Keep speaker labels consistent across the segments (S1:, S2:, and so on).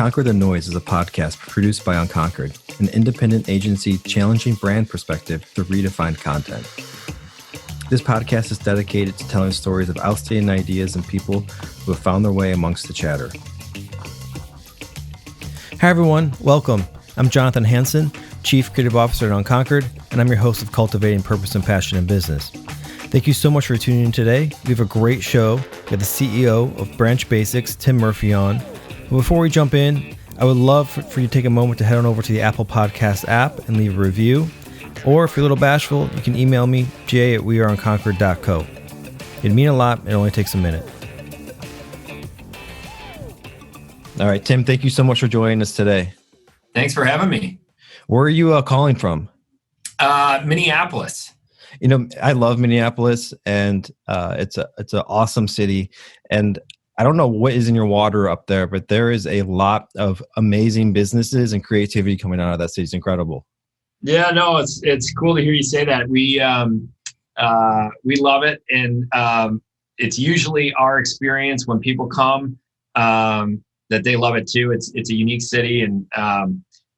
S1: Conquer the Noise is a podcast produced by Unconquered, an independent agency challenging brand perspective through redefined content. This podcast is dedicated to telling stories of outstanding ideas and people who have found their way amongst the chatter. Hi everyone, welcome. I'm Jonathan Hansen, Chief Creative Officer at Unconquered, and I'm your host of Cultivating Purpose and Passion in Business. Thank you so much for tuning in today. We have a great show. We have the CEO of BranchBasics, Tim Murphy, on. But before we jump in, I would love for you to take a moment to head on over to the Apple Podcast app and leave a review. Or if you're a little bashful, you can email me, j@weareunconquered.co. It'd mean a lot. It only takes a minute. All right, Tim, thank you so much for joining us today.
S2: Thanks for having me.
S1: Where are you calling from?
S2: Minneapolis.
S1: You know, I love Minneapolis, and it's an awesome city. And I don't know what is in your water up there, but there is a lot of amazing businesses and creativity coming out of that city. It's incredible.
S2: Yeah, no, it's cool to hear you say that. We love it, and it's usually our experience when people come that they love it too. It's a unique city, and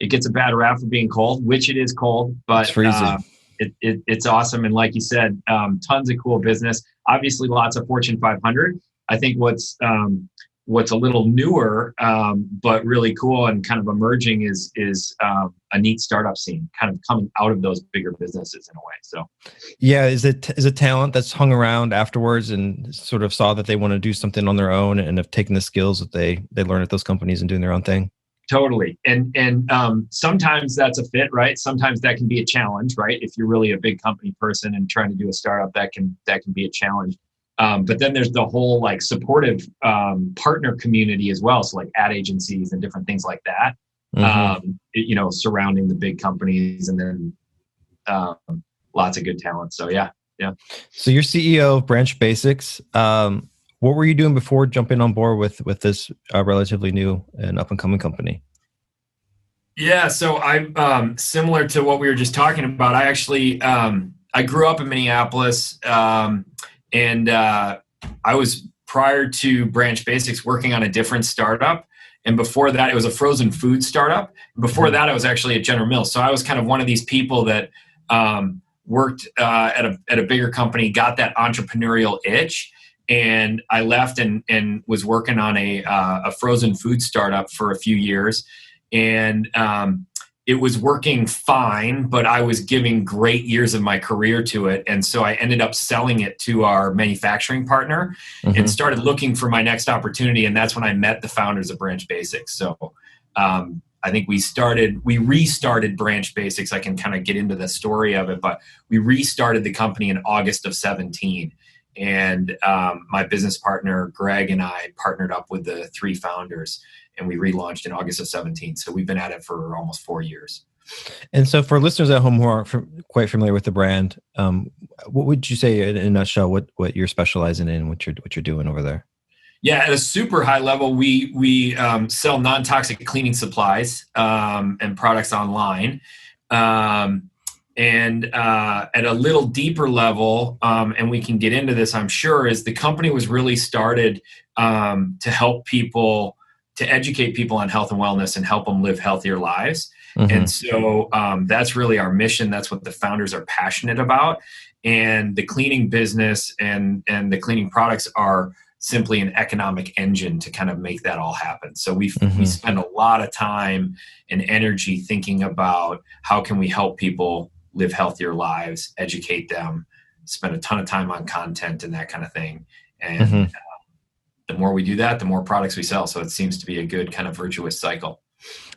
S2: it gets a bad rap for being cold, which it is cold, but
S1: it's freezing.
S2: It's awesome, and like you said, tons of cool business. Obviously, lots of Fortune 500. I think what's a little newer, but really cool and kind of emerging is a neat startup scene, kind of coming out of those bigger businesses in a way. So,
S1: yeah, is it talent that's hung around afterwards and sort of saw that they want to do something on their own and have taken the skills that they learned at those companies and doing their own thing?
S2: Totally. And sometimes that's a fit, right? Sometimes that can be a challenge, right? If you're really a big company person and trying to do a startup, that can be a challenge. But then there's the whole like supportive partner community as well. So like ad agencies and different things like that, surrounding the big companies, and then lots of good talent. So yeah.
S1: So you're CEO of BranchBasics. What were you doing before jumping on board with this relatively new and up and coming company?
S2: Yeah, so I'm similar to what we were just talking about. I actually I grew up in Minneapolis. And I was, prior to BranchBasics, working on a different startup. And before that, it was a frozen food startup. Before that, I was actually at General Mills. So I was kind of one of these people that worked at a bigger company, got that entrepreneurial itch. And I left and was working on a frozen food startup for a few years. And it was working fine, but I was giving great years of my career to it. And so I ended up selling it to our manufacturing partner and started looking for my next opportunity. And that's when I met the founders of BranchBasics. So I think we restarted BranchBasics. I can kind of get into the story of it, but we restarted the company in August of 2017. And my business partner, Greg, and I partnered up with the three founders, and we relaunched in August of 2017. So we've been at it for almost 4 years.
S1: And so for listeners at home who aren't quite familiar with the brand, what would you say in a nutshell, what you're specializing in, what you're doing over there?
S2: Yeah, at a super high level, we sell non-toxic cleaning supplies and products online. And at a little deeper level, and we can get into this, I'm sure, is the company was really started to help people, to educate people on health and wellness and help them live healthier lives. And so that's really our mission. That's what the founders are passionate about. And the cleaning business and the cleaning products are simply an economic engine to kind of make that all happen. So we spend a lot of time and energy thinking about how can we help people live healthier lives, educate them, spend a ton of time on content and that kind of thing. And the more we do that, the more products we sell. So it seems to be a good kind of virtuous cycle.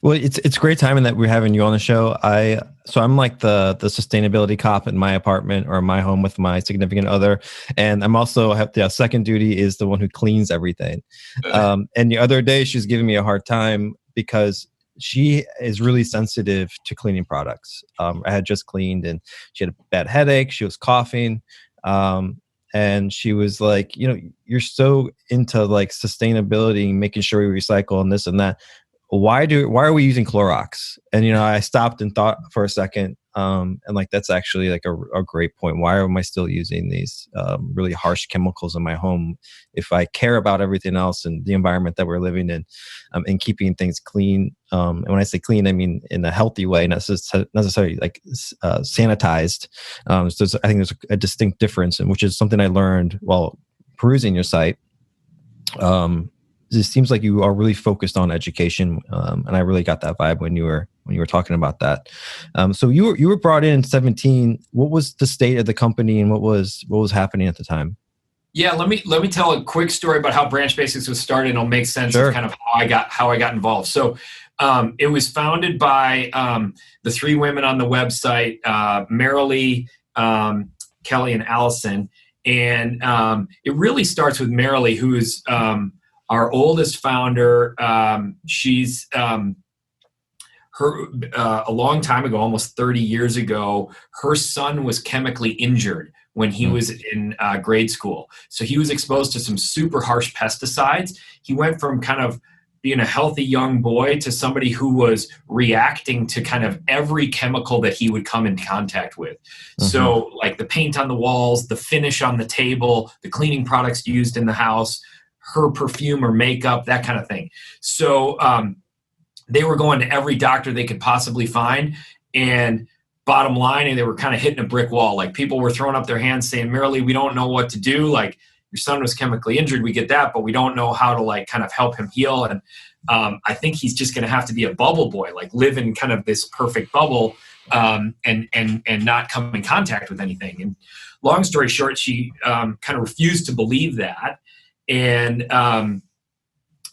S1: Well, it's great timing that we're having you on the show. I'm like the sustainability cop in my apartment or my home with my significant other, and I'm also have the second duty is the one who cleans everything. And the other day she was giving me a hard time because she is really sensitive to cleaning products. I had just cleaned and she had a bad headache. She was coughing. And she was like, you're so into like sustainability, making sure we recycle and this and that. why are we using Clorox? And, I stopped and thought for a second. And like, that's actually like a great point. Why am I still using these really harsh chemicals in my home if I care about everything else and the environment that we're living in, and keeping things clean? And when I say clean, I mean in a healthy way, not necessarily like sanitized. So I think there's a distinct difference, and which is something I learned while perusing your site. It seems like you are really focused on education, and I really got that vibe when you were talking about that. So you were brought in 2017. What was the state of the company, and what was happening at the time?
S2: Yeah, let me tell a quick story about how BranchBasics was started, and it'll make sense
S1: Sure.
S2: of kind of how I got involved. So it was founded by the three women on the website, Marilee, Kelly, and Allison. And it really starts with Marilee, who is our oldest founder. She's a long time ago, almost 30 years ago, her son was chemically injured when he was in grade school. So he was exposed to some super harsh pesticides. He went from kind of being a healthy young boy to somebody who was reacting to kind of every chemical that he would come in contact with. So like the paint on the walls, the finish on the table, the cleaning products used in the house, her perfume or makeup, that kind of thing. So they were going to every doctor they could possibly find. And bottom line, and they were kind of hitting a brick wall. Like people were throwing up their hands saying, Marilee, we don't know what to do. Like your son was chemically injured. We get that, but we don't know how to like kind of help him heal. And I think he's just going to have to be a bubble boy, like live in kind of this perfect bubble and not come in contact with anything. And long story short, she kind of refused to believe that. And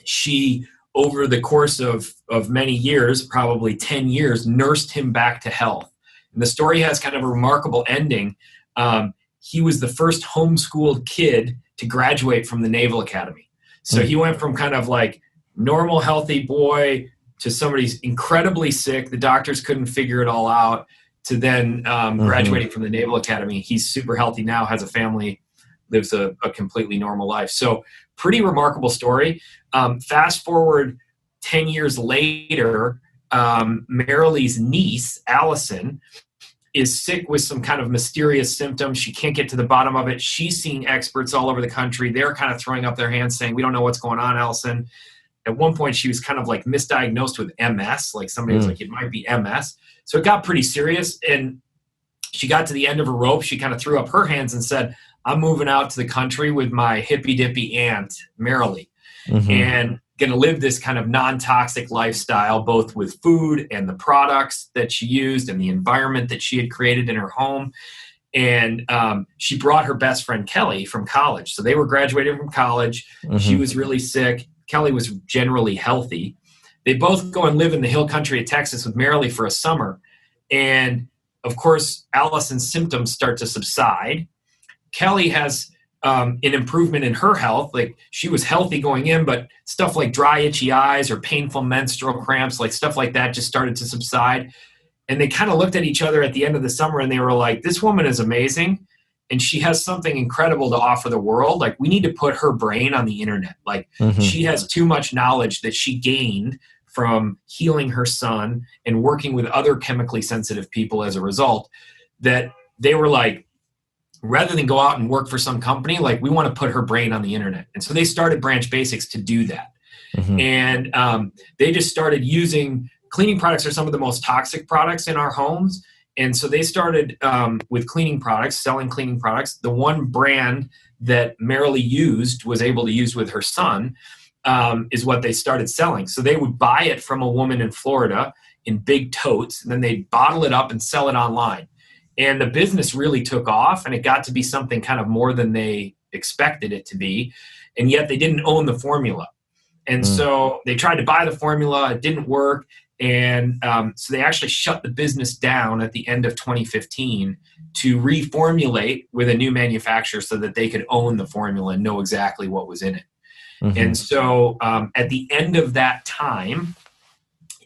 S2: she, over the course of many years, probably 10 years, nursed him back to health. And the story has kind of a remarkable ending. He was the first homeschooled kid to graduate from the Naval Academy. So he went from kind of like normal, healthy boy to somebody who's incredibly sick. The doctors couldn't figure it all out, to then graduating from the Naval Academy. He's super healthy now, has a family, lives a completely normal life. So pretty remarkable story. Fast forward 10 years later, Marilee's niece, Allison, is sick with some kind of mysterious symptoms. She can't get to the bottom of it. She's seeing experts all over the country. They're kind of throwing up their hands saying, we don't know what's going on, Allison. At one point, she was kind of like misdiagnosed with MS. Like somebody was like, it might be MS. So it got pretty serious. And she got to the end of her rope. She kind of threw up her hands and said, I'm moving out to the country with my hippy dippy aunt, Marilee, and going to live this kind of non-toxic lifestyle, both with food and the products that she used and the environment that she had created in her home. And she brought her best friend, Kelly, from college. So they were graduating from college. She was really sick. Kelly was generally healthy. They both go and live in the hill country of Texas with Marilee for a summer. And of course, Allison's symptoms start to subside. Kelly has an improvement in her health. Like she was healthy going in, but stuff like dry, itchy eyes or painful menstrual cramps, like stuff like that just started to subside. And they kind of looked at each other at the end of the summer and they were like, this woman is amazing. And she has something incredible to offer the world. Like we need to put her brain on the internet. Like she has too much knowledge that she gained from healing her son and working with other chemically sensitive people as a result, that they were like, rather than go out and work for some company, like we want to put her brain on the internet. And so they started BranchBasics to do that. And they just started using cleaning products are some of the most toxic products in our homes. And so they started with cleaning products, selling cleaning products. The one brand that Marilee used, was able to use with her son, is what they started selling. So they would buy it from a woman in Florida in big totes, and then they'd bottle it up and sell it online. And the business really took off, and it got to be something kind of more than they expected it to be. And yet they didn't own the formula. And so they tried to buy the formula. It didn't work. And so they actually shut the business down at the end of 2015 to reformulate with a new manufacturer so that they could own the formula and know exactly what was in it. And so at the end of that time,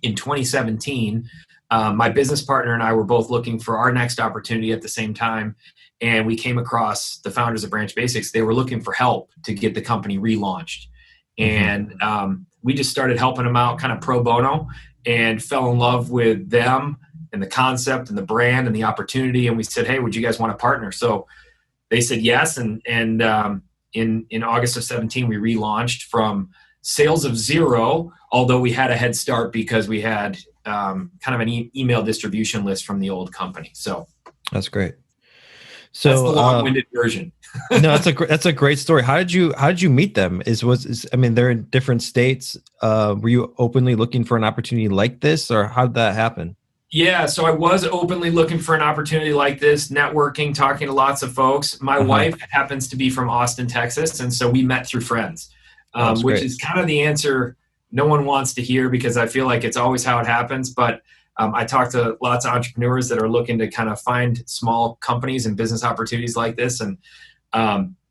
S2: in 2017, my business partner and I were both looking for our next opportunity at the same time. And we came across the founders of BranchBasics. They were looking for help to get the company relaunched. And we just started helping them out kind of pro bono and fell in love with them and the concept and the brand and the opportunity. And we said, hey, would you guys want to partner? So they said yes. And in August of 17, we relaunched from sales of zero, although we had a head start because we had kind of an email distribution list from the old company. So
S1: that's great. So
S2: that's the long-winded version.
S1: No, that's a great story. How did you meet them? I mean, they're in different states. Were you openly looking for an opportunity like this, or how did that happen?
S2: Yeah, so I was openly looking for an opportunity like this, networking, talking to lots of folks. My wife happens to be from Austin, Texas, and so we met through friends, which is kind of the answer no one wants to hear because I feel like it's always how it happens. But I talk to lots of entrepreneurs that are looking to kind of find small companies and business opportunities like this, and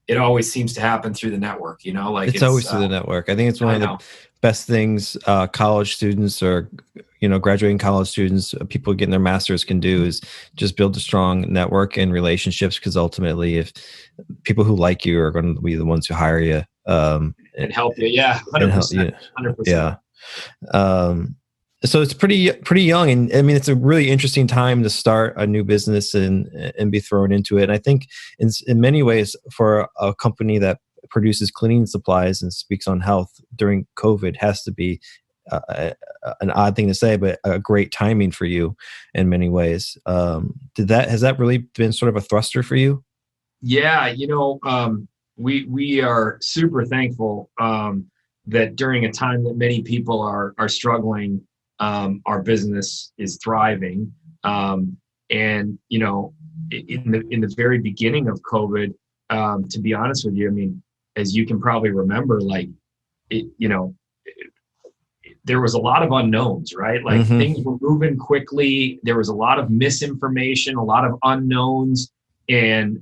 S2: it always seems to happen through the network. Like
S1: it's always through the network. I think it's one of the best things college students or graduating college students, people getting their masters can do is just build a strong network and relationships, because ultimately if people who like you are going to be the ones who hire you
S2: and help you. Yeah, 100%. 100%.
S1: Yeah. So it's pretty young, and I mean it's a really interesting time to start a new business and be thrown into it. And I think in many ways, for a company that produces cleaning supplies and speaks on health during COVID, has to be an odd thing to say, but a great timing for you in many ways. Has that really been sort of a thruster for you?
S2: Yeah, we are super thankful that during a time that many people are struggling, our business is thriving. And in the very beginning of COVID, to be honest with you, I mean, as you can probably remember, there was a lot of unknowns, right? Like things were moving quickly. There was a lot of misinformation, a lot of unknowns. And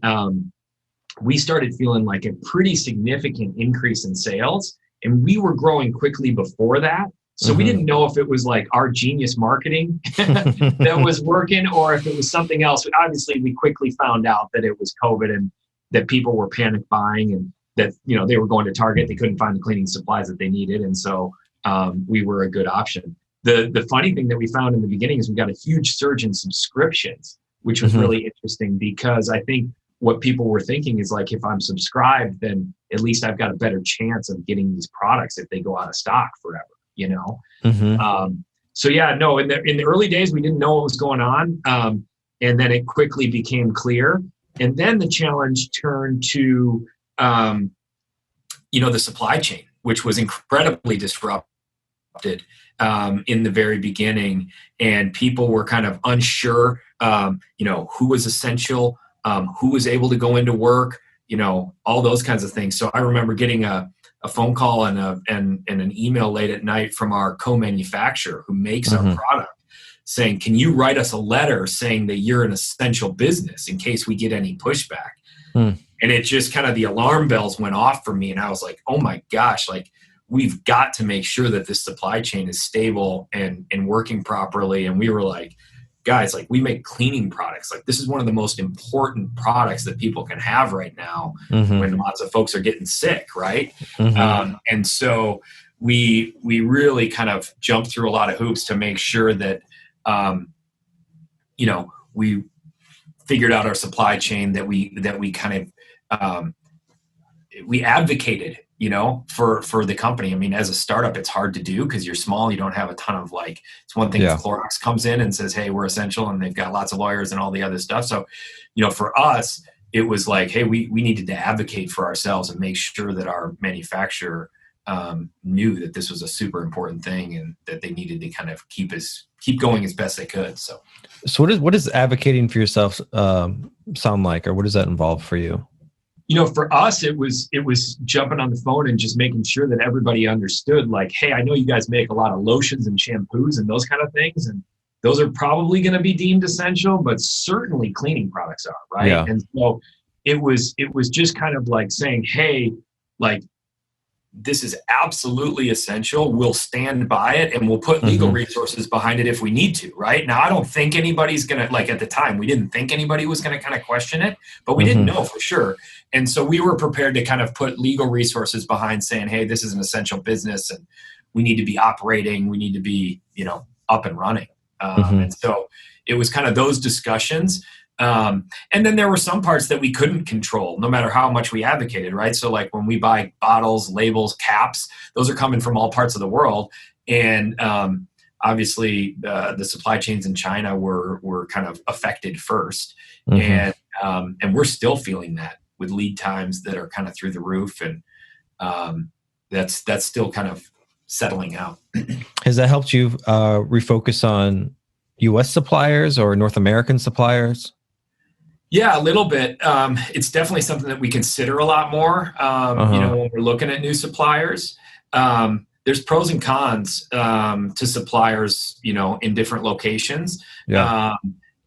S2: we started feeling like a pretty significant increase in sales. And we were growing quickly before that. So we didn't know if it was like our genius marketing that was working or if it was something else. But obviously, we quickly found out that it was COVID and that people were panic buying and that, they were going to Target. They couldn't find the cleaning supplies that they needed. And so we were a good option. The funny thing that we found in the beginning is we got a huge surge in subscriptions, which was really interesting because I think what people were thinking is like, if I'm subscribed, then at least I've got a better chance of getting these products if they go out of stock forever. So yeah, no, in the early days, we didn't know what was going on. And then it quickly became clear. And then the challenge turned to, the supply chain, which was incredibly disrupted in the very beginning. And people were kind of unsure, who was essential, who was able to go into work, all those kinds of things. So I remember getting a phone call and an email late at night from our co-manufacturer who makes our product saying, can you write us a letter saying that you're an essential business in case we get any pushback? And it just kind of, the alarm bells went off for me. And I was like, oh my gosh, like we've got to make sure that this supply chain is stable and working properly. And we were like, guys, like we make cleaning products. Like this is one of the most important products that people can have right now when lots of folks are getting sick, right? And so we really kind of jumped through a lot of hoops to make sure that, we figured out our supply chain, that we kind of, we advocated, for the company. I mean, as a startup, it's hard to do because you're small. You don't have a ton of it's one thing if Clorox comes in and says, hey, we're essential, and they've got lots of lawyers and all the other stuff. So, for us, it was like, hey, we needed to advocate for ourselves and make sure that our manufacturer knew that this was a super important thing and that they needed to kind of keep going as best they could. So
S1: what does advocating for yourself sound like, or what does that involve for you?
S2: For us, it was jumping on the phone and just making sure that everybody understood, like, hey, I know you guys make a lot of lotions and shampoos and those kind of things, and those are probably going to be deemed essential, but certainly cleaning products are, right? Yeah. And so it was just kind of like saying, hey, like, this is absolutely essential. We'll stand by it and we'll put legal resources behind it if we need to, right? Now, I don't think anybody's going to, at the time, we didn't think anybody was going to kind of question it, but we didn't know for sure. And so we were prepared to kind of put legal resources behind saying, hey, this is an essential business and we need to be operating, we need to be, up and running. And so it was kind of those discussions. And then there were some parts that we couldn't control, no matter how much we advocated, right? So like when we buy bottles, labels, caps, those are coming from all parts of the world. And obviously the supply chains in China were kind of affected first. And we're still feeling that with lead times that are kind of through the roof. And that's still kind of settling out.
S1: Has that helped you refocus on U.S. suppliers or North American suppliers?
S2: Yeah, a little bit. It's definitely something that we consider a lot more, when we're looking at new suppliers. There's pros and cons to suppliers, in different locations.
S1: Yeah.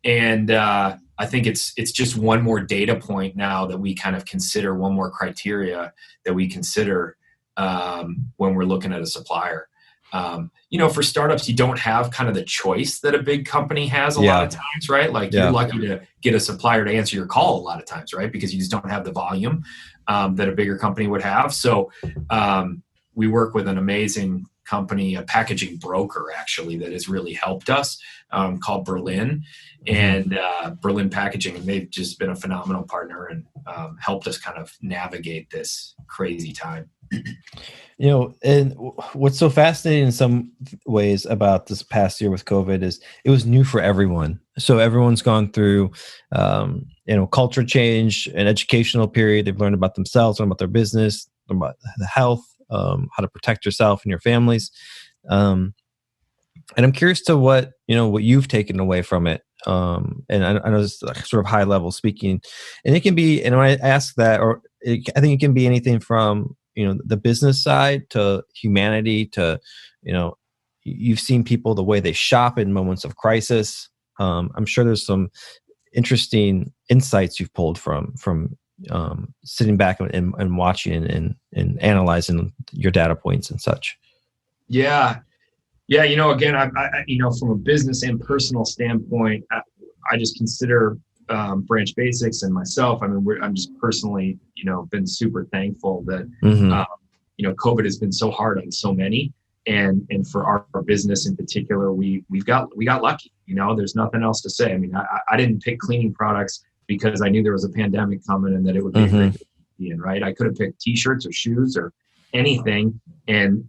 S2: And I think it's just one more data point now that we kind of consider, one more criteria that we consider when we're looking at a supplier. For startups, you don't have kind of the choice that a big company has a lot of times, right? Like you're lucky to get a supplier to answer your call a lot of times, right? Because you just don't have the volume that a bigger company would have. So we work with an amazing company, a packaging broker actually, that has really helped us, called Berlin and Berlin Packaging. And they've just been a phenomenal partner and helped us kind of navigate this crazy time.
S1: And what's so fascinating in some ways about this past year with COVID is it was new for everyone. So everyone's gone through, culture change, an educational period. They've learned about themselves, learned about their business, learned about the health, how to protect yourself and your families. And I'm curious to what you've taken away from it. And I know this is like sort of high level speaking, and it can be, and when I ask that, I think it can be anything from, the business side to humanity to, you've seen people, the way they shop in moments of crisis. I'm sure there's some interesting insights you've pulled from sitting back and watching and analyzing your data points and such.
S2: Yeah. Again, I from a business and personal standpoint, I just consider BranchBasics and myself. I mean, I'm just personally, been super thankful that, COVID has been so hard on so many, and for our business in particular, we got lucky. There's nothing else to say. I mean, I didn't pick cleaning products because I knew there was a pandemic coming and that it would be a great business to be in, right? I could have picked T-shirts or shoes or anything, and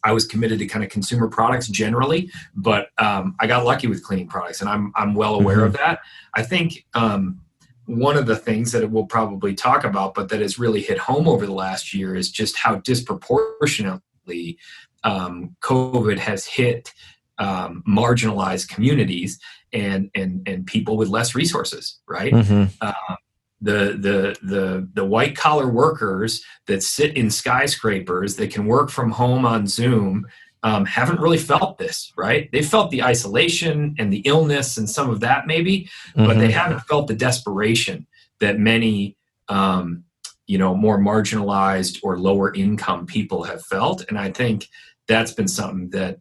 S2: I was committed to kind of consumer products generally, but I got lucky with cleaning products, and I'm well aware of that. I think one of the things that we'll probably talk about, but that has really hit home over the last year, is just how disproportionately COVID has hit marginalized communities and people with less resources, right? The white collar workers that sit in skyscrapers that can work from home on Zoom haven't really felt this, right? They felt the isolation and the illness and some of that maybe, but they haven't felt the desperation that many, more marginalized or lower income people have felt. And I think that's been something that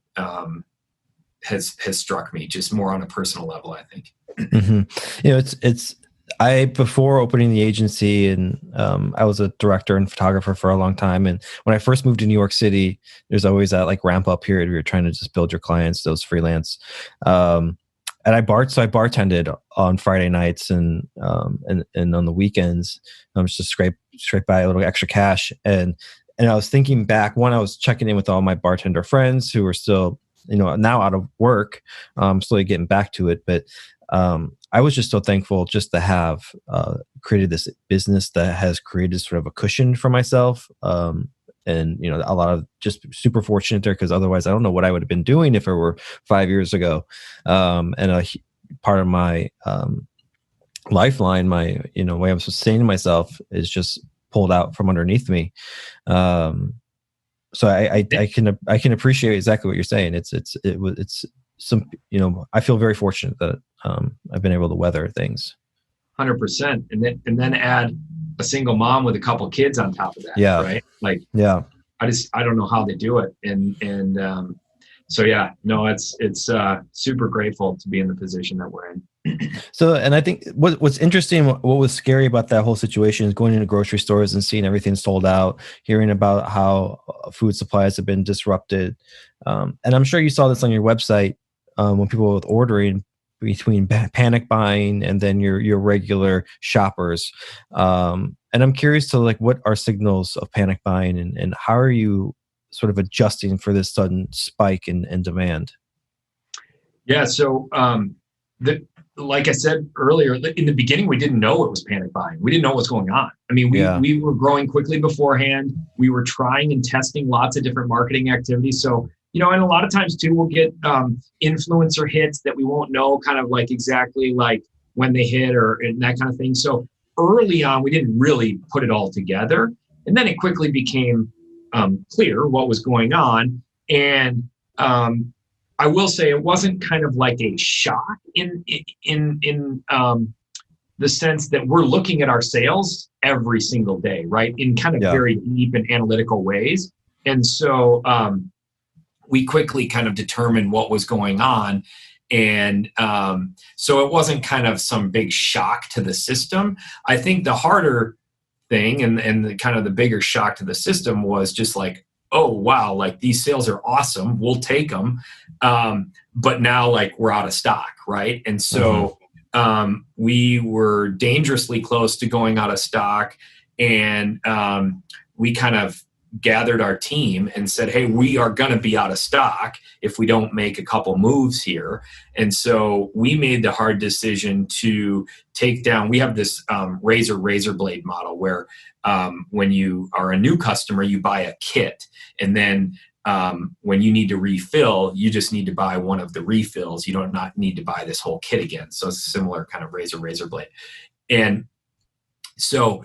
S2: has struck me just more on a personal level, I think.
S1: Before opening the agency, and I was a director and photographer for a long time. And when I first moved to New York City, there's always that like ramp up period where you're trying to just build your clients, those freelance. And I bartended on Friday nights and on the weekends, just to scrape by a little extra cash. And I was thinking back, I was checking in with all my bartender friends who were still, now out of work, slowly getting back to it. But I was just so thankful just to have created this business that has created sort of a cushion for myself. And, a lot of just super fortunate there, because otherwise I don't know what I would have been doing if it were 5 years ago. And a part of my lifeline, my, way I'm sustaining myself is just pulled out from underneath me. So I can appreciate exactly what you're saying. It's some, I feel very fortunate that I've been able to weather things.
S2: 100%. And then add a single mom with a couple kids on top of that.
S1: Yeah.
S2: Right. Like,
S1: yeah,
S2: I don't know how they do it. So yeah, no, it's super grateful to be in the position that we're in.
S1: So, and I think what's interesting, what was scary about that whole situation is going into grocery stores and seeing everything sold out, hearing about how food supplies have been disrupted. And I'm sure you saw this on your website when people were ordering between panic buying and then your regular shoppers. And I'm curious to like, what are signals of panic buying and how are you sort of adjusting for this sudden spike in demand?
S2: Yeah. So, like I said earlier, in the beginning, we didn't know it was panic buying. We didn't know what was going on. I mean, we were growing quickly beforehand. We were trying and testing lots of different marketing activities. So, and a lot of times too, we'll get influencer hits that we won't know kind of like exactly like when they hit and that kind of thing. So early on, we didn't really put it all together. And then it quickly became clear what was going on. And I will say it wasn't kind of like a shock in the sense that we're looking at our sales every single day, right? In kind of very deep and analytical ways. And so we quickly kind of determined what was going on. And so it wasn't kind of some big shock to the system. I think the harder thing and the kind of the bigger shock to the system was just like, oh, wow, like these sales are awesome. We'll take them. But now like we're out of stock, right? And so we were dangerously close to going out of stock. And we kind of gathered our team and said, hey, we are going to be out of stock if we don't make a couple moves here. And so we made the hard decision to take down, we have this razor blade model where when you are a new customer, you buy a kit. And then when you need to refill, you just need to buy one of the refills. You don't not need to buy this whole kit again. So it's a similar kind of razor blade. And so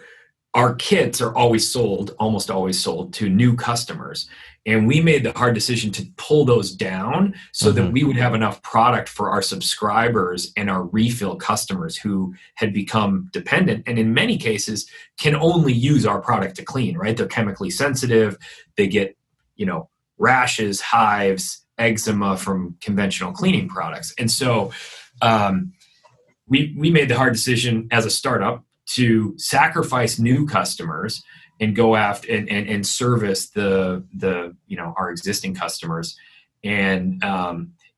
S2: our kits are almost always sold to new customers. And we made the hard decision to pull those down so that we would have enough product for our subscribers and our refill customers who had become dependent and in many cases can only use our product to clean, right? They're chemically sensitive. They get, rashes, hives, eczema from conventional cleaning products. And so we made the hard decision as a startup to sacrifice new customers and go after and service the our existing customers. And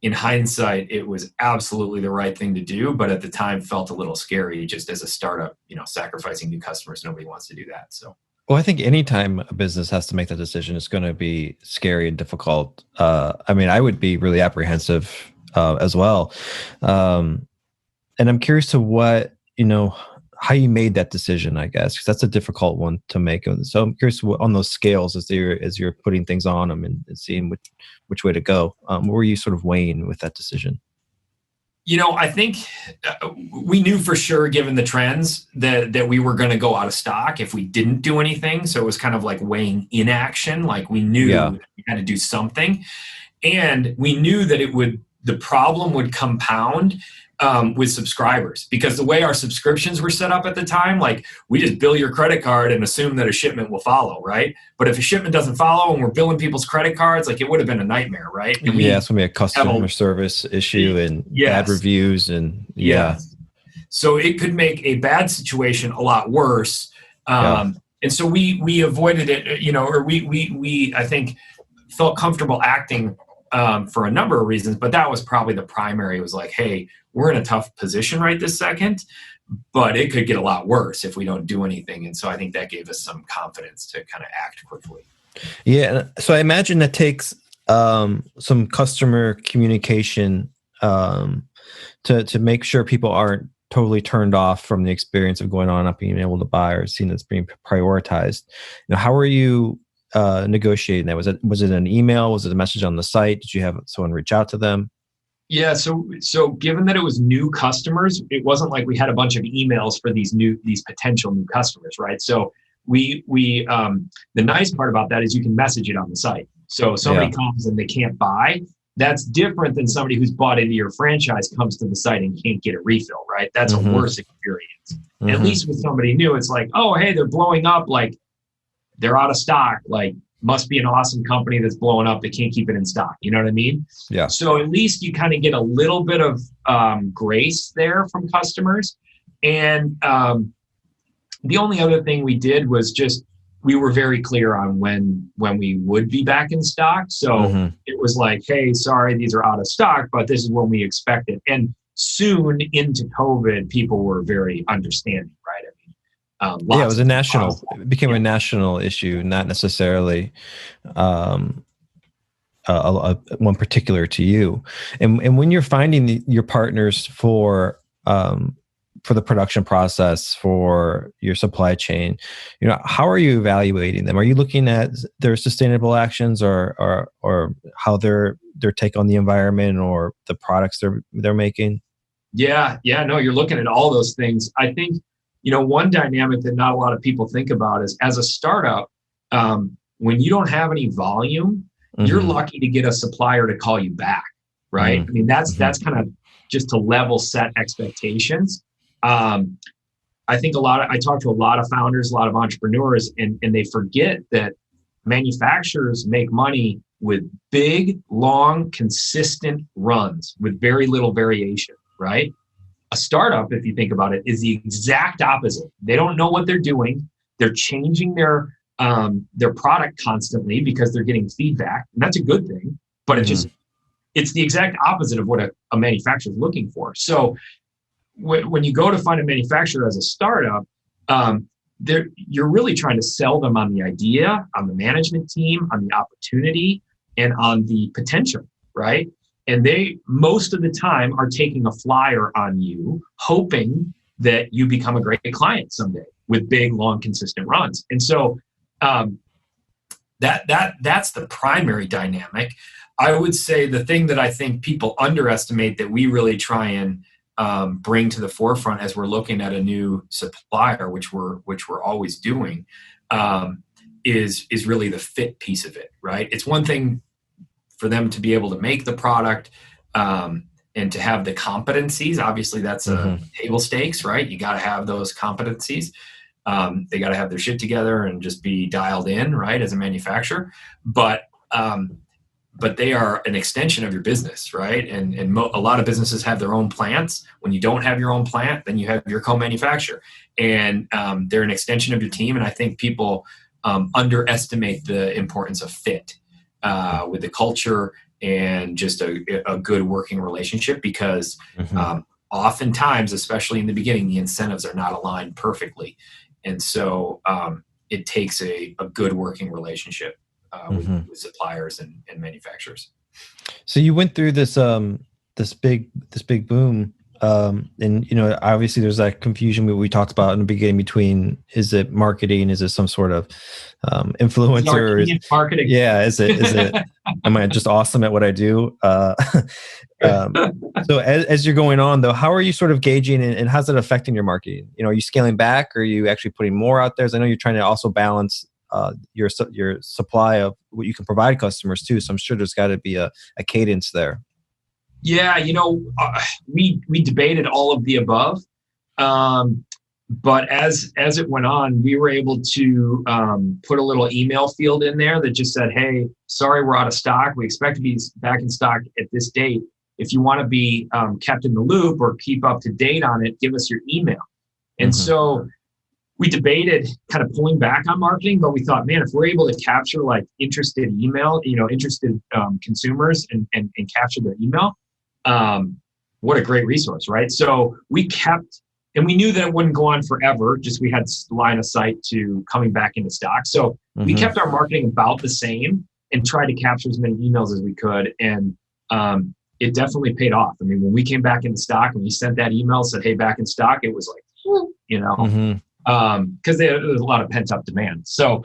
S2: in hindsight, it was absolutely the right thing to do, but at the time felt a little scary just as a startup, sacrificing new customers. Nobody wants to do that. So.
S1: Well, I think anytime a business has to make that decision, it's going to be scary and difficult. I mean, I would be really apprehensive as well. And I'm curious to what, how you made that decision, I guess, because that's a difficult one to make. So I'm curious on those scales as you're putting things on them and seeing which way to go. What were you sort of weighing with that decision?
S2: I think we knew for sure, given the trends, that we were going to go out of stock if we didn't do anything. So it was kind of like weighing inaction. Like we knew we had to do something, and we knew that the problem would compound with subscribers, because the way our subscriptions were set up at the time, like we just bill your credit card and assume that a shipment will follow, right? But if a shipment doesn't follow and we're billing people's credit cards, like it would have been a nightmare, right? And
S1: it's going to be a customer service issue and bad reviews and
S2: so it could make a bad situation a lot worse. And so we avoided it, or we I think felt comfortable acting for a number of reasons, but that was probably the primary. It was like, hey, we're in a tough position right this second, but it could get a lot worse if we don't do anything. And so I think that gave us some confidence to kind of act quickly.
S1: Yeah. So I imagine that takes some customer communication to make sure people aren't totally turned off from the experience of going on, not being able to buy or seeing it's being prioritized. How are you negotiating that? Was it an email? Was it a message on the site? Did you have someone reach out to them?
S2: Yeah. So given that it was new customers, it wasn't like we had a bunch of emails for these potential new customers, right? So we the nice part about that is you can message it on the site. So somebody comes and they can't buy. That's different than somebody who's bought into your franchise comes to the site and can't get a refill, right? That's a worse experience. At least with somebody new, it's like, oh, hey, they're blowing up. Like they're out of stock. Like must be an awesome company that's blowing up. They can't keep it in stock. You know what I mean? Yeah. So at least you kind of get a little bit of grace there from customers. And the only other thing we did was just we were very clear on when we would be back in stock. So it was like, hey, sorry, these are out of stock, but this is when we expect it. And soon into COVID, people were very understanding, right? I mean,
S1: it was it became a national issue, not necessarily one particular to you. And when you're finding your partners for the production process, for your supply chain, how are you evaluating them? Are you looking at their sustainable actions or how their take on the environment or the products they're making?
S2: Yeah, no, you're looking at all those things. I think, one dynamic that not a lot of people think about is, as a startup, when you don't have any volume, you're lucky to get a supplier to call you back, right? I mean, that's kind of just to level set expectations. I think I talk to a lot of founders, a lot of entrepreneurs, and they forget that manufacturers make money with big, long, consistent runs with very little variation, right? A startup, if you think about it, is the exact opposite. They don't know what they're doing. They're changing their product constantly because they're getting feedback, and that's a good thing. But it's the exact opposite of what a manufacturer is looking for. So when you go to find a manufacturer as a startup, you're really trying to sell them on the idea, on the management team, on the opportunity, and on the potential, right? And they, most of the time, are taking a flyer on you, hoping that you become a great client someday with big, long, consistent runs. And so that's the primary dynamic. I would say the thing that I think people underestimate that we really try and bring to the forefront as we're looking at a new supplier, which we're always doing, is really the fit piece of it, right? It's one thing for them to be able to make the product and to have the competencies. Obviously, that's a table stakes, right? You got to have those competencies. They got to have their shit together and just be dialed in, right, as a manufacturer. But they are an extension of your business, right? And a lot of businesses have their own plants. When you don't have your own plant, then you have your co-manufacturer. And they're an extension of your team. And I think people underestimate the importance of fit with the culture and just a good working relationship, because oftentimes, especially in the beginning, the incentives are not aligned perfectly. And so it takes a good working relationship with suppliers and manufacturers.
S1: So you went through this big boom, and obviously there's that confusion we talked about in the beginning between, is it marketing, is it some sort of influencer,
S2: marketing?
S1: Yeah, is it am I just awesome at what I do? So as you're going on though, how are you sort of gauging and how's it affecting your marketing? Are you scaling back, or are you actually putting more out there? As I know you're trying to also balance your supply of what you can provide customers too. So I'm sure there's got to be a cadence there.
S2: Yeah, we debated all of the above, but as it went on, we were able to put a little email field in there that just said, "Hey, sorry, we're out of stock. We expect to be back in stock at this date. If you want to be kept in the loop or keep up to date on it, give us your email." And so we debated kind of pulling back on marketing, but we thought, man, if we're able to capture like interested consumers and capture their email, what a great resource, right? So we kept, and we knew that it wouldn't go on forever, just we had line of sight to coming back into stock. So we kept our marketing about the same and tried to capture as many emails as we could. And it definitely paid off. I mean, when we came back into stock and we sent that email, said, "Hey, back in stock," it was like, because there was a lot of pent up demand. So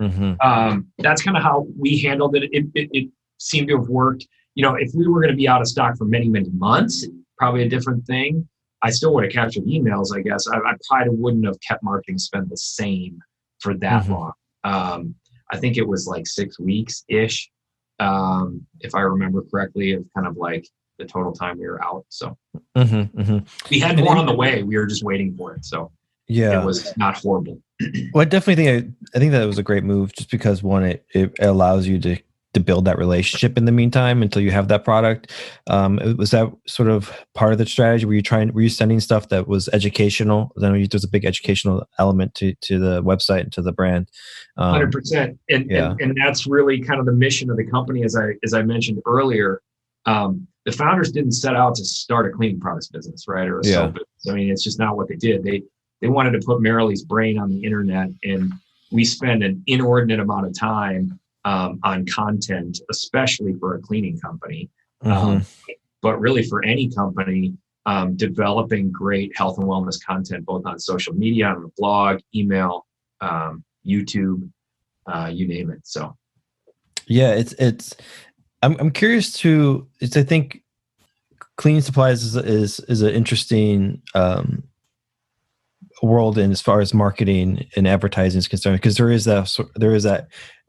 S2: that's kind of how we handled it. It seemed to have worked. If we were going to be out of stock for many, many months, probably a different thing. I still would have captured emails, I guess. I probably wouldn't have kept marketing spend the same for that long. I think it was like 6 weeks-ish, if I remember correctly, of kind of like the total time we were out. So we had more on the way. We were just waiting for it. So yeah, it was not horrible.
S1: Well, I definitely think that it was a great move, just because one, it allows you to to build that relationship in the meantime until you have that product. Was that sort of part of the strategy? Were you sending stuff that was educational? I know there's a big educational element to the website and to the brand.
S2: 100%. And that's really kind of the mission of the company. As I mentioned earlier, the founders didn't set out to start a cleaning products business, right? Or a soap business. I mean, it's just not what they did. They wanted to put Marilee's brain on the internet, and we spend an inordinate amount of time on content, especially for a cleaning company, but really for any company, developing great health and wellness content, both on social media, on the blog, email, YouTube, you name it. So,
S1: yeah, I'm curious to. I think cleaning supplies is an interesting world, in as far as marketing and advertising is concerned, because there is that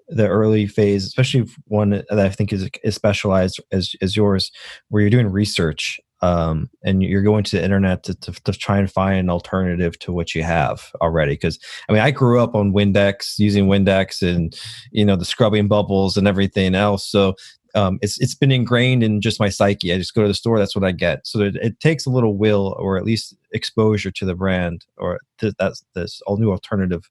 S1: the early phase, especially one that I think is specialized as yours, where you're doing research and you're going to the internet to try and find an alternative to what you have already. Because I mean, I grew up on Windex, using Windex, and the scrubbing bubbles and everything else. So it's been ingrained in just my psyche. I just go to the store, that's what I get. So it takes a little will, or at least exposure to the brand, or that's this all new alternative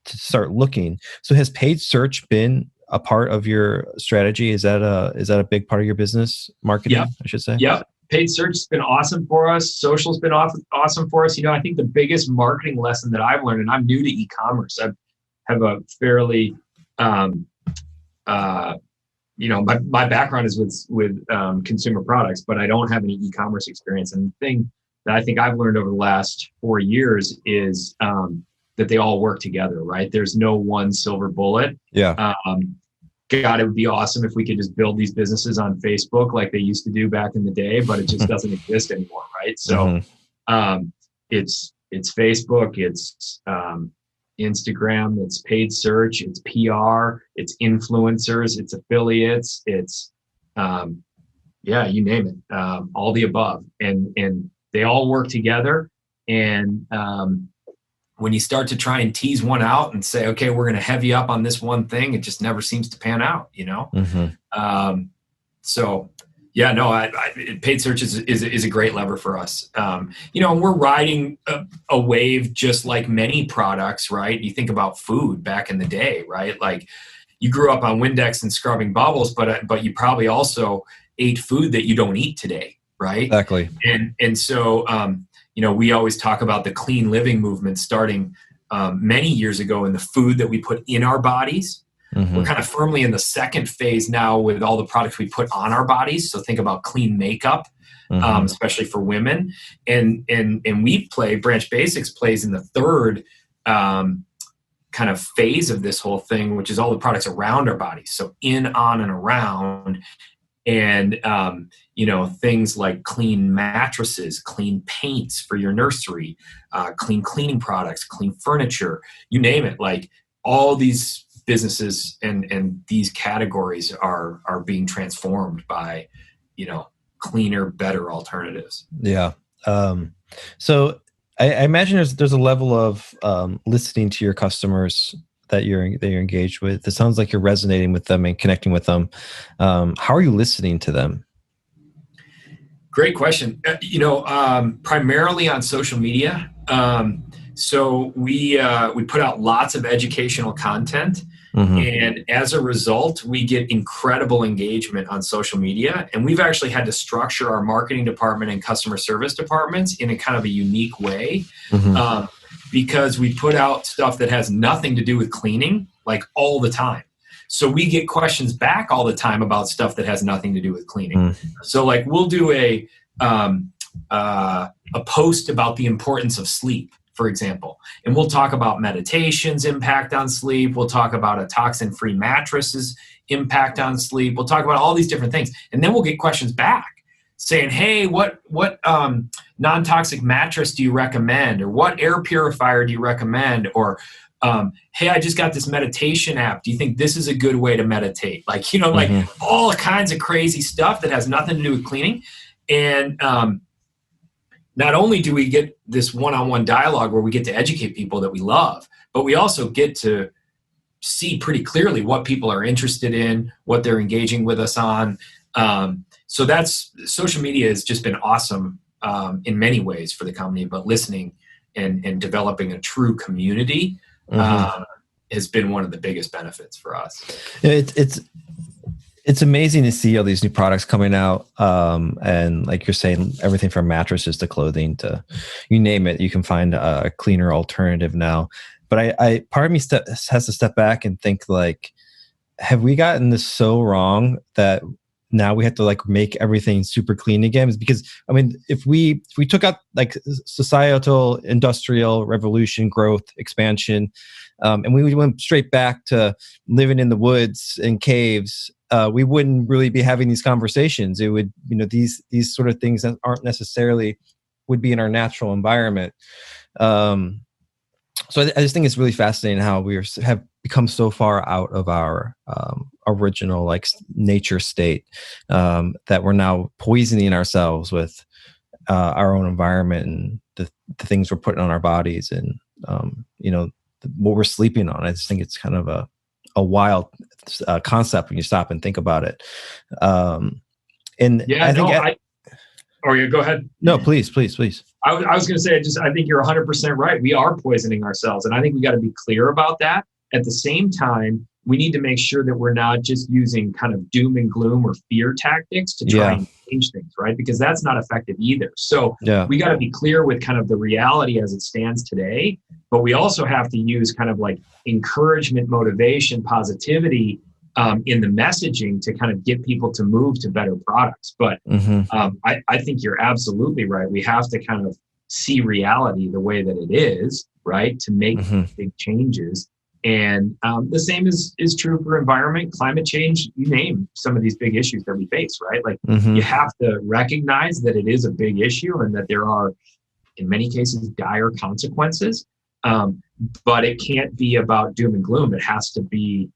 S1: to start looking. So has paid search been a part of your strategy? Is that a big part of your business marketing?
S2: Yep.
S1: I should say.
S2: Yep. Paid search has been awesome for us. Social's been awesome for us. I think the biggest marketing lesson that I've learned, and I'm new to e-commerce. I have a fairly my background is with consumer products, but I don't have any e-commerce experience. And the thing that I think I've learned over the last 4 years is that they all work together, right? There's no one silver bullet.
S1: Yeah.
S2: God, it would be awesome if we could just build these businesses on Facebook like they used to do back in the day, but it just doesn't exist anymore, right? So it's Facebook, it's Instagram, it's paid search, it's PR, it's influencers, it's affiliates, it's you name it, all the above, and they all work together. And when you start to try and tease one out and say, okay, we're going to heavy up on this one thing, it just never seems to pan out, So yeah, no, paid search is a great lever for us. And we're riding a wave just like many products, right? You think about food back in the day, right? Like you grew up on Windex and scrubbing bubbles, but you probably also ate food that you don't eat today, right?
S1: Exactly.
S2: And so, we always talk about the clean living movement starting many years ago in the food that we put in our bodies. We're kind of firmly in the second phase now with all the products we put on our bodies. So think about clean makeup, especially for women. And BranchBasics plays in the third kind of phase of this whole thing, which is all the products around our bodies. So in, on, and around. And, things like clean mattresses, clean paints for your nursery, clean cleaning products, clean furniture, you name it. Like all these businesses and these categories are being transformed by, cleaner, better alternatives.
S1: Yeah. So I imagine there's a level of listening to your customers that you're engaged with. It sounds like you're resonating with them and connecting with them. How are you listening to them?
S2: Great question. Primarily on social media. So we put out lots of educational content. And as a result, we get incredible engagement on social media. And we've actually had to structure our marketing department and customer service departments in a kind of a unique way. Because we put out stuff that has nothing to do with cleaning, like all the time. So we get questions back all the time about stuff that has nothing to do with cleaning. So like we'll do a post about the importance of sleep, for example, and we'll talk about meditation's impact on sleep. We'll talk about a toxin-free mattress's impact on sleep. We'll talk about all these different things. And then we'll get questions back saying, hey, what non-toxic mattress do you recommend? Or what air purifier do you recommend? Or, hey, I just got this meditation app. Do you think this is a good way to meditate? Like, like all kinds of crazy stuff that has nothing to do with cleaning. And not only do we get this one-on-one dialogue where we get to educate people that we love, but we also get to see pretty clearly what people are interested in, what they're engaging with us on. So that's social media has just been awesome in many ways for the company, but listening and developing a true community has been one of the biggest benefits for us.
S1: It's amazing to see all these new products coming out. And like you're saying, everything from mattresses to clothing to you name it, you can find a cleaner alternative now. But I part of me has to step back and think, like, have we gotten this so wrong that now we have to like make everything super clean again? It's because, I mean, if we took out like societal, industrial revolution, growth, expansion, and we went straight back to living in the woods and caves, we wouldn't really be having these conversations. It would, these sort of things that aren't necessarily would be in our natural environment. So I just think it's really fascinating how we have become so far out of our original like nature state, that we're now poisoning ourselves with our own environment and the things we're putting on our bodies and what we're sleeping on. I just think it's kind of a wild concept when you stop and think about it.
S2: Go ahead.
S1: No, please.
S2: I was going to say, I think you're 100% right. We are poisoning ourselves. And I think we got to be clear about that. At the same time, we need to make sure that we're not just using kind of doom and gloom or fear tactics to try and change things, right? Because that's not effective either. So we got to be clear with kind of the reality as it stands today. But we also have to use kind of like encouragement, motivation, positivity in the messaging to kind of get people to move to better products. But I think you're absolutely right. We have to kind of see reality the way that it is, right? To make big changes. And the same is true for environment, climate change, you name some of these big issues that we face, right? Like you have to recognize that it is a big issue and that there are, in many cases, dire consequences. But it can't be about doom and gloom. It has to be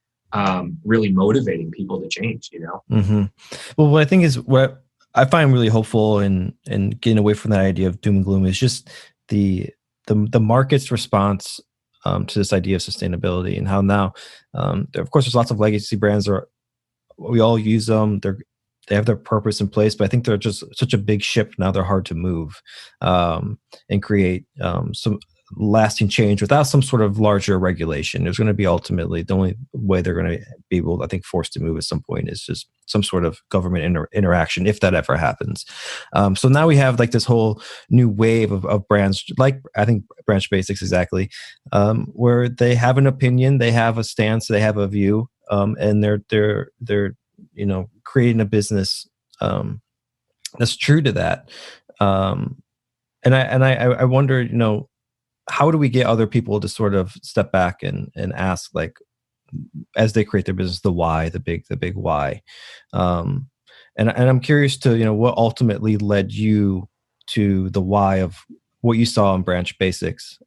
S2: really motivating people to change,
S1: Well, what I think is what I find really hopeful in getting away from that idea of doom and gloom is just the market's response to this idea of sustainability and how now, of course, there's lots of legacy brands we all use them. They have their purpose in place, but I think they're just such a big ship now. They're hard to move and create some lasting change without some sort of larger regulation. There's going to be ultimately the only way they're going to be able, I think, forced to move at some point is just some sort of government interaction, if that ever happens. So now we have like this whole new wave of brands, like I think BranchBasics exactly, where they have an opinion, they have a stance, they have a view, and they're creating a business that's true to that. And I wonder, how do we get other people to sort of step back and ask, like, as they create their business, the why, the big why? And I'm curious to, what ultimately led you to the why of what you saw in BranchBasics,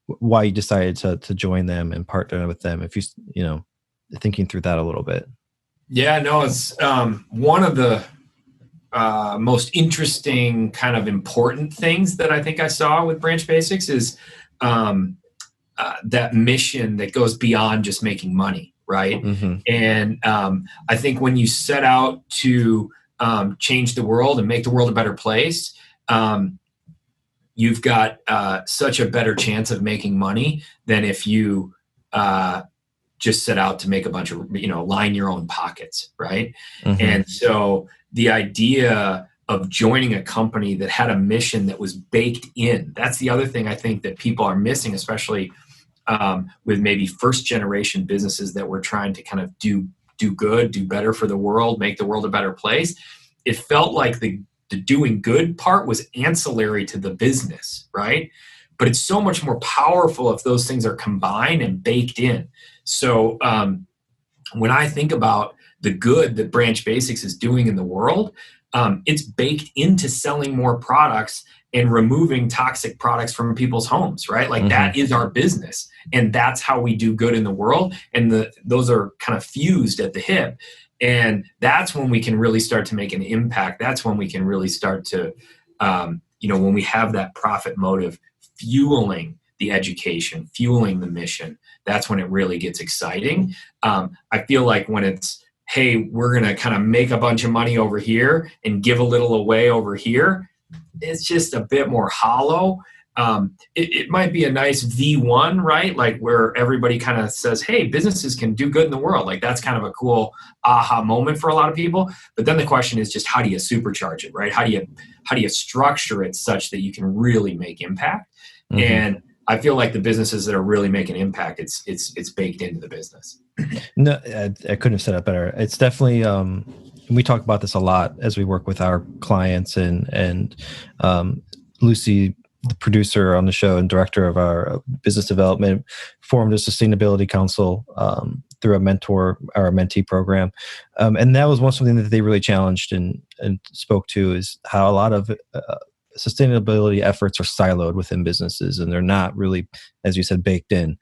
S1: why you decided to join them and partner with them, if you thinking through that a little bit.
S2: Yeah, no, it's one of the most interesting kind of important things that I think I saw with BranchBasics is that mission that goes beyond just making money, right? And I think when you set out to change the world and make the world a better place, you've got such a better chance of making money than if you just set out to make a bunch of, line your own pockets, right? And so the idea of joining a company that had a mission that was baked in, that's the other thing I think that people are missing, especially with maybe first generation businesses that were trying to kind of do good, do better for the world, make the world a better place. It felt like the doing good part was ancillary to the business, right? But it's so much more powerful if those things are combined and baked in. So when I think about the good that BranchBasics is doing in the world, it's baked into selling more products and removing toxic products from people's homes, right? Like that is our business, and that's how we do good in the world. And those are kind of fused at the hip. And that's when we can really start to make an impact. That's when we can really start to, when we have that profit motive fueling the education, fueling the mission, that's when it really gets exciting. I feel like when it's, hey, we're going to kind of make a bunch of money over here and give a little away over here, it's just a bit more hollow. It might be a nice V1, right? Like where everybody kind of says, hey, businesses can do good in the world. Like that's kind of a cool aha moment for a lot of people. But then the question is just how do you supercharge it, right? How do you structure it such that you can really make impact? Mm-hmm. And I feel like the businesses that are really making impact, it's baked into the business.
S1: No, I couldn't have said it better. It's definitely, we talk about this a lot as we work with our clients, and Lucy, the producer on the show and director of our business development, formed a sustainability council through our mentee program. And that was something that they really challenged and spoke to, is how a lot of sustainability efforts are siloed within businesses, and they're not really, as you said, baked in.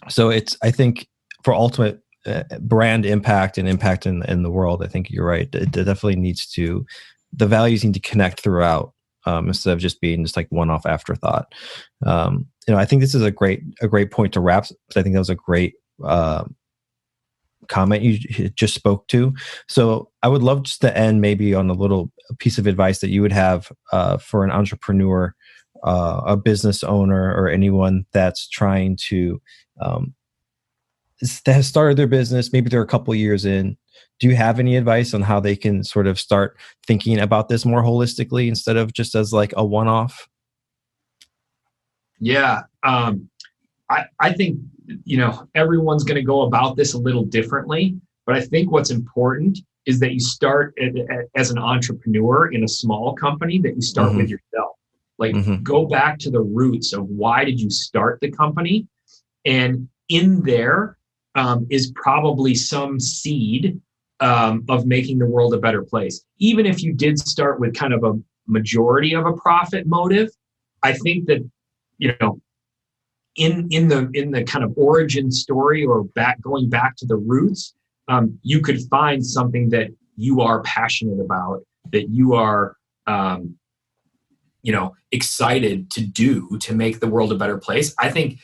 S1: So I think for ultimate brand impact and impact in the world, I think you're right. It definitely the values need to connect throughout, instead of just being just like one-off afterthought. I think this is a great point to wrap. I think that was a great comment you just spoke to. So I would love just to end maybe on a little piece of advice that you would have for an entrepreneur, a business owner, or anyone that's trying to that has started their business. Maybe they're a couple of years in. Do you have any advice on how they can sort of start thinking about this more holistically instead of just as like a one-off?
S2: Yeah. I think, everyone's going to go about this a little differently, but I think what's important is that you start as an entrepreneur in a small company, that you start with yourself. Like go back to the roots of why did you start the company? And in there is probably some seed of making the world a better place. Even if you did start with kind of a majority of a profit motive, I think that, in the kind of origin story, or going back to the roots, you could find something that you are passionate about, that you are, excited to do to make the world a better place. I think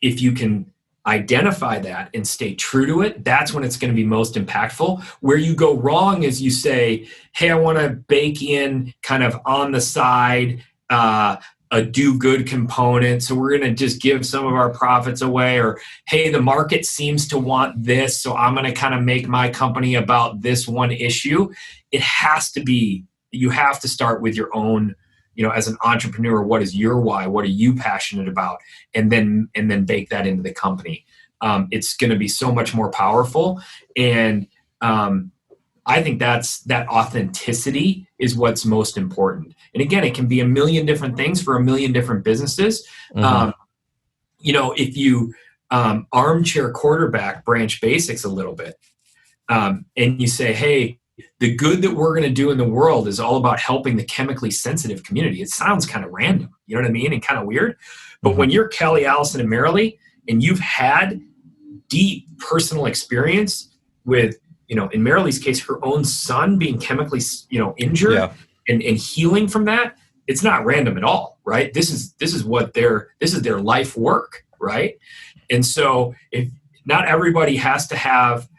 S2: if you can identify that and stay true to it, that's when it's going to be most impactful. Where you go wrong is you say, hey, I want to bake in kind of on the side a do-good component, so we're going to just give some of our profits away. Or, hey, the market seems to want this, so I'm going to kind of make my company about this one issue. It has to be, you have to start with your own, as an entrepreneur, what is your why? What are you passionate about? And then bake that into the company. It's going to be so much more powerful. And I think that authenticity is what's most important. And again, it can be a million different things for a million different businesses. If you armchair quarterback BranchBasics a little bit, and you say, hey, the good that we're going to do in the world is all about helping the chemically sensitive community. It sounds kind of random, you know what I mean? And kind of weird. But when you're Kelly, Allison, and Marilee, and you've had deep personal experience with, in Marilee's case, her own son being chemically, injured, and healing from that, it's not random at all, right? This is their life work, right? And so if not everybody has to have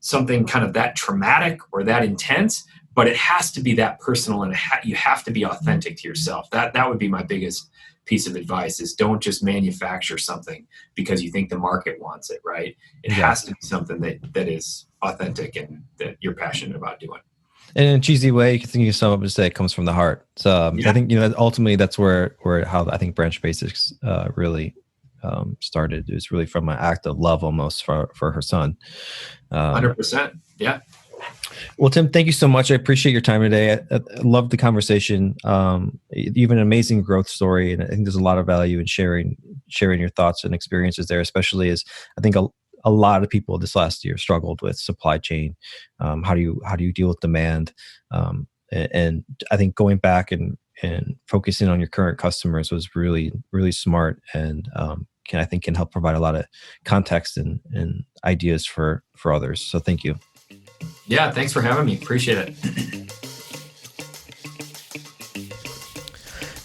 S2: something kind of that traumatic or that intense, but it has to be that personal, and you have to be authentic to yourself. That would be my biggest piece of advice, is don't just manufacture something because you think the market wants it, right? It has to be something that is authentic and that you're passionate about doing.
S1: And in a cheesy way, you can sum up and say it comes from the heart. So I think, ultimately that's how I think BranchBasics really started. It was really from an act of love almost for her son.
S2: 100%. Yeah.
S1: Well, Tim, thank you so much. I appreciate your time today. I love the conversation. You have an amazing growth story, and I think there's a lot of value in sharing your thoughts and experiences there, especially as I think a lot of people this last year struggled with supply chain. How do you deal with demand? And I think going back and focusing on your current customers was really, really smart, and I think can help provide a lot of context and ideas for others. So thank you.
S2: Yeah, thanks for having me. Appreciate it.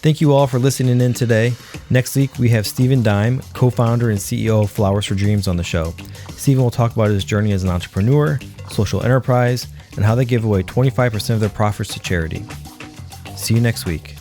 S1: Thank you all for listening in today. Next week, we have Stephen Dime, co-founder and CEO of Flowers for Dreams on the show. Stephen will talk about his journey as an entrepreneur, social enterprise, and how they give away 25% of their profits to charity. See you next week.